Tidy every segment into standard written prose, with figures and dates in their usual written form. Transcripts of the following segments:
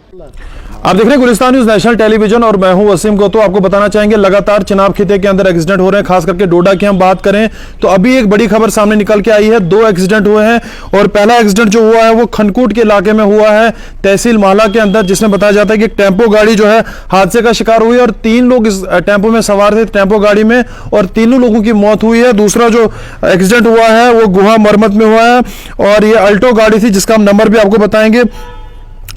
आप देख रहे हैं गुलिस्तान न्यूज नेशनल टेलीविजन और मैं हूं वसीम को। तो आपको बताना चाहेंगे लगातार चिनाब खिते के अंदर एक्सीडेंट हो रहे हैं, खास करके डोडा की हम बात करें तो अभी एक बड़ी खबर सामने निकल के आई है। 2 एक्सीडेंट हुए हैं और पहला एक्सीडेंट जो हुआ है वो खनकूट के इलाके में हुआ है, तहसील माला के अंदर, जिसमें बताया जाता है कि एक टेम्पो गाड़ी जो है हादसे का शिकार हुई और 3 लोग इस टेम्पो में सवार थे, टेम्पो गाड़ी में, और तीनों लोगों की मौत हुई है। दूसरा जो एक्सीडेंट हुआ है वो गुहा मरमत में हुआ है और ये अल्टो गाड़ी थी जिसका हम नंबर भी आपको बताएंगे,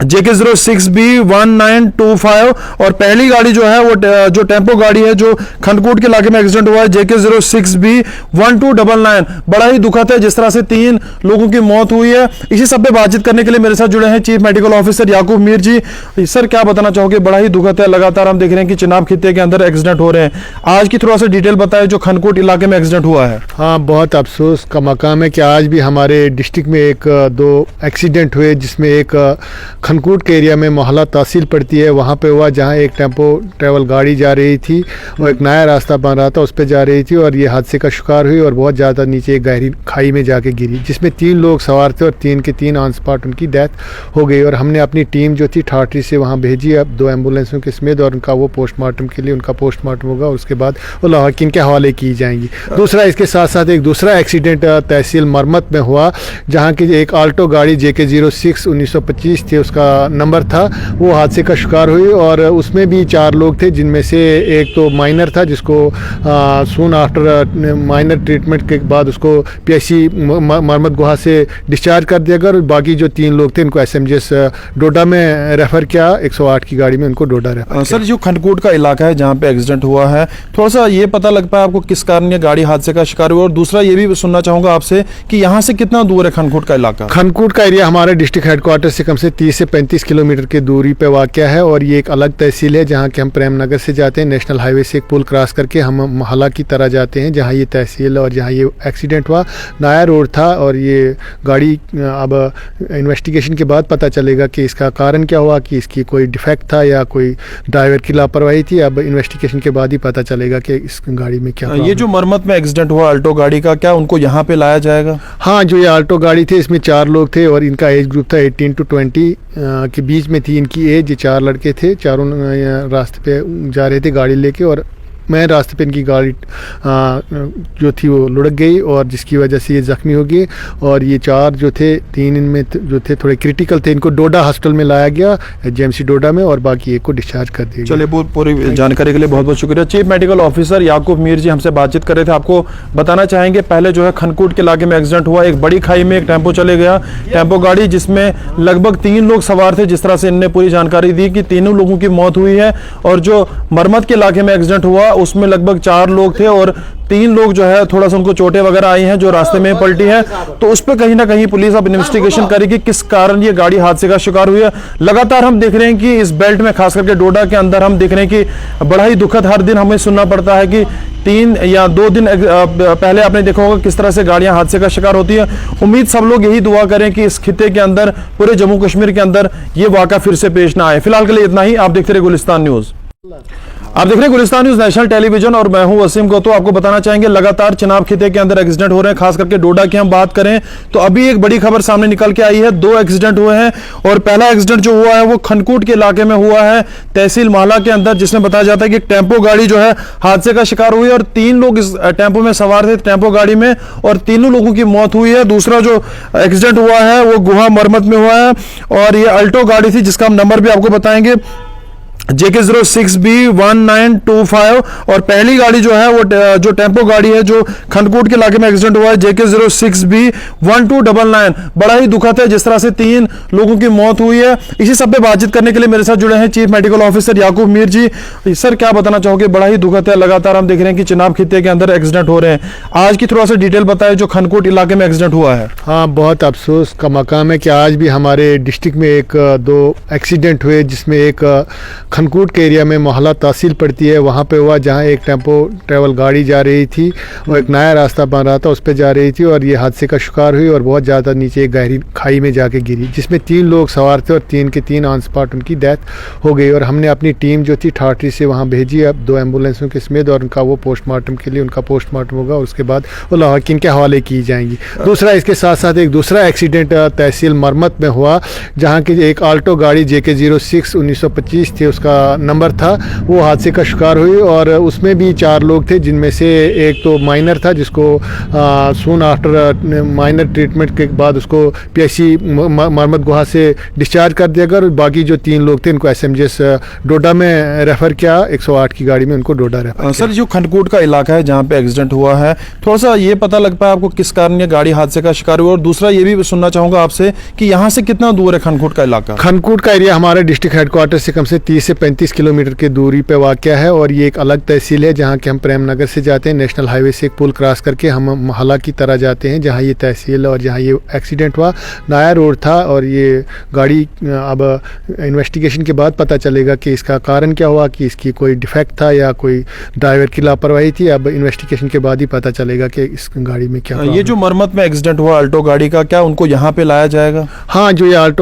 JK06B1925। और पहली गाड़ी जो है वो जो टेम्पो गाड़ी है जो खनकूट के इलाके में एक्सीडेंट हुआ है, JK06B1299। बड़ा ही दुखद है जिस तरह से 3 लोगों की मौत हुई है। इसी सब पे बातचीत करने के लिए मेरे साथ जुड़े हैं चीफ मेडिकल ऑफिसर याकूब मीर जी। सर, क्या बताना चाहोगे? बड़ा ही दुखद है, लगातार हम देख रहे हैं कि चिनाब खिते के अंदर एक्सीडेंट हो रहे हैं। आज की थोड़ा सा डिटेल बताएं जो खनकूट इलाके में एक्सीडेंट हुआ है। हाँ, बहुत अफसोस का मकाम है कि आज भी हमारे डिस्ट्रिक्ट में 2 एक्सीडेंट हुए, जिसमें एक खनकूट के एरिया में मोहल्ला तहसील पड़ती है वहाँ पे हुआ, जहाँ एक टेम्पो ट्रैवल गाड़ी जा रही थी और एक नया रास्ता बन रहा था उस पर जा रही थी और ये हादसे का शिकार हुई और बहुत ज़्यादा नीचे एक गहरी खाई में जाके गिरी, जिसमें 3 लोग सवार थे और 3 के 3 ऑन स्पॉट उनकी डेथ हो गई। और हमने अपनी टीम जो थी ठाठरी से वहाँ भेजी, अब 2 एम्बुलेंसों के समेत, और उनका वो पोस्टमार्टम के लिए उनका पोस्टमार्टम होगा और उसके बाद वो लाहौकीन के हवाले की जाएंगी। दूसरा, इसके साथ साथ एक दूसरा एक्सीडेंट तहसील मरमत में हुआ, जहाँ की एक आल्टो गाड़ी JK06-1925 थी, उसका नंबर था, वो हादसे का शिकार हुई और उसमें भी 4 लोग थे, जिनमें से एक तो माइनर था जिसको सून आफ्टर माइनर ट्रीटमेंट के बाद उसको PIC मरमत गुहा से डिस्चार्ज कर दिया गया और बाकी जो 3 लोग थे इनको SMGS डोडा में रेफ़र किया, 108 की गाड़ी में उनको डोडा रेफर। सर, जो खनकूट का इलाका है जहाँ पे एक्सीडेंट हुआ है, थोड़ा सा ये पता लग पाया आपको किस कारण ये गाड़ी हादसे का शिकार हुआ? और दूसरा ये भी सुनना चाहूँगा आपसे कि यहाँ से कितना दूर है खनकूट का इलाका? खनकूट का एरिया हमारे डिस्ट्रिक्ट हेडक्वार्टर से कम से 30 से 35 किलोमीटर की दूरी पे वाक़या है और ये एक अलग तहसील है, जहाँ के हम प्रेम नगर से जाते हैं, नेशनल हाईवे से एक पुल क्रॉस करके हम मोहल्ला की तरह जाते हैं, जहाँ ये तहसील और जहाँ ये एक्सीडेंट हुआ नया रोड था। और ये गाड़ी अब इन्वेस्टिगेशन के बाद पता चलेगा कि इसका कारण क्या हुआ, कि इसकी कोई डिफेक्ट था या कोई ड्राइवर की लापरवाही थी। अब इन्वेस्टिगेशन के बाद ही पता चलेगा कि इस गाड़ी में क्या। ये जो मरमत में एक्सीडेंट हुआ अल्टो गाड़ी का, क्या उनको यहाँ पे लाया जाएगा? हाँ, जो ये अल्टो गाड़ी थी इसमें 4 लोग थे और इनका एज ग्रुप था 18 to 20 के बीच में थी इनकी एज। ये 4 लड़के थे, चारों रास्ते पे जा रहे थे गाड़ी लेके और मैं रास्ते पे इनकी गाड़ी जो थी वो लुढ़क गई और जिसकी वजह से ये ज़ख्मी हो गए। और ये 4 जो थे, 3 इनमें जो थे थोड़े क्रिटिकल थे, इनको डोडा हॉस्पिटल में लाया गया JMC डोडा में और बाकी एक को डिस्चार्ज कर दिया। चलिए, बहुत पूरी जानकारी के लिए बहुत बहुत शुक्रिया। चीफ मेडिकल ऑफिसर याकूब मीर जी हमसे बातचीत कर रहे थे। आपको बताना चाहेंगे, पहले जो है खनकूट के इलाके में एक्सीडेंट हुआ, एक बड़ी खाई में एक टेम्पो चले गया, टेम्पो गाड़ी जिसमें लगभग 3 लोग सवार थे, जिस तरह से इनने पूरी जानकारी दी कि तीनों लोगों की मौत हुई है। और जो मरमत के इलाके में एक्सीडेंट हुआ उसमें लगभग 4 लोग थे और 3 लोग जो है थोड़ा सा उनको चोटें वगैरह आई हैं जो रास्ते में पलटी है। तो उस पर कहीं ना कहीं पुलिस अब इन्वेस्टिगेशन करेगी किस कारण ये गाड़ी हादसे का शिकार हुई है। लगातार हम देख रहे हैं कि इस बेल्ट में, खास करके डोडा के अंदर, हम देख रहे हैं कि बड़ा ही दुखद हर दिन हमें सुनना पड़ता है कि 3 या 2 दिन पहले आपने देखा होगा किस तरह से गाड़ियां हादसे का शिकार होती है। उम्मीद सब लोग यही दुआ करें कि इस खिते के अंदर, पूरे जम्मू कश्मीर के अंदर ये वाक़ा फिर से पेश ना आए। फिलहाल के लिए इतना ही। आप देखते रहे गुलिस्तान न्यूज़। आप देख रहे हैं गुलिस्तान न्यूज नेशनल टेलीविजन और मैं हूं वसीम को। तो आपको बताना चाहेंगे लगातार चिनाब खिते के अंदर एक्सीडेंट हो रहे हैं, खास करके डोडा की हम बात करें तो अभी एक बड़ी खबर सामने निकल के आई है। 2 एक्सीडेंट हुए हैं और पहला एक्सीडेंट जो हुआ है वो खनकूट के इलाके में हुआ है, तहसील माला के अंदर, जिसमें बताया जाता है कि टेम्पो गाड़ी जो है हादसे का शिकार हुई और 3 लोग इस टेम्पो में सवार थे, टेम्पो गाड़ी में, और तीनों लोगों की मौत हुई है। दूसरा जो एक्सीडेंट हुआ है वो गुहा मरमत में हुआ है और ये अल्टो गाड़ी थी जिसका हम नंबर भी आपको बताएंगे, JK06B1925। और पहली गाड़ी जो है वो जो टेम्पो गाड़ी है जो खनकूट के इलाके में एक्सीडेंट हुआ है, JK06B1299। बड़ा ही दुखद है जिस तरह से 3 लोगों की मौत हुई है। इसी सब पे बातचीत करने के लिए मेरे साथ जुड़े हैं चीफ मेडिकल ऑफिसर याकूब मीर जी। सर, क्या बताना चाहोगे? बड़ा ही दुखद है, लगातार हम देख रहे हैं कि चिनाब खिते के अंदर एक्सीडेंट हो रहे हैं। आज की थोड़ा सा डिटेल बताएं जो खनकूट इलाके में एक्सीडेंट हुआ है। हाँ, बहुत अफसोस का मकाम है कि आज भी हमारे डिस्ट्रिक्ट में 2 एक्सीडेंट हुए, जिसमें एक खनकूट के एरिया में मोहल्ला तहसील पड़ती है, वहाँ पे हुआ जहाँ एक टेम्पो ट्रैवल गाड़ी जा रही थी और एक नया रास्ता बन रहा था उस पर जा रही थी और ये हादसे का शिकार हुई और बहुत ज़्यादा नीचे एक गहरी खाई में जाके गिरी, जिसमें 3 लोग सवार थे और 3 के 3 ऑन स्पॉट उनकी डेथ हो गई। और हमने अपनी टीम जो थी ठाठरी से वहाँ भेजी, अब 2 एम्बुलेंसों के समेत, और उनका वो पोस्टमार्टम के लिए उनका पोस्टमार्टम होगा, उसके बाद वो लाहौकीन के हवाले की जाएंगी। दूसरा इसके साथ साथ एक दूसरा एक्सीडेंट तहसील मरमत में हुआ, जहाँ की एक आल्टो गाड़ी JK 06 1925 थी उसका नंबर था, वो हादसे का शिकार हुई और उसमें भी 4 लोग थे, जिनमें से एक तो माइनर था जिसको सून आफ्टर माइनर ट्रीटमेंट के बाद उसको PIC मरमत गुहा से डिस्चार्ज कर दिया गया और बाकी जो 3 लोग थे उनको SMGS डोडा में रेफ़र किया, 108 की गाड़ी में उनको डोडा रेफ़र किया। सर, जो खनकूट का इलाका है जहाँ पे एक्सीडेंट हुआ है, थोड़ा सा ये पता लग पाया आपको किस कारण ये गाड़ी हादसे का शिकार हुआ, और दूसरा ये भी सुनना चाहूँगा आपसे कि यहाँ से कितना दूर है खनकूट का इलाका? खनकूट का एरिया हमारे डिस्ट्रिक्ट हेडक्वार्टर से कम से 30 से 35 किलोमीटर की दूरी पे वाक़या है और ये एक अलग तहसील है, जहाँ के हम प्रेम नगर से जाते हैं, नेशनल हाईवे से एक पुल क्रॉस करके हम मोहल्ला की तरह जाते हैं, जहाँ ये तहसील और जहाँ ये एक्सीडेंट हुआ नया रोड था। और ये गाड़ी अब इन्वेस्टिगेशन के बाद पता चलेगा कि इसका कारण क्या हुआ, कि इसकी कोई डिफेक्ट था या कोई ड्राइवर की लापरवाही थी। अब इन्वेस्टिगेशन के बाद ही पता चलेगा कि इस गाड़ी में क्या। ये जो मरमत में एक्सीडेंट हुआ अल्टो गाड़ी का, क्या उनको यहाँ पे लाया जाएगा? हाँ, जो ये आल्टो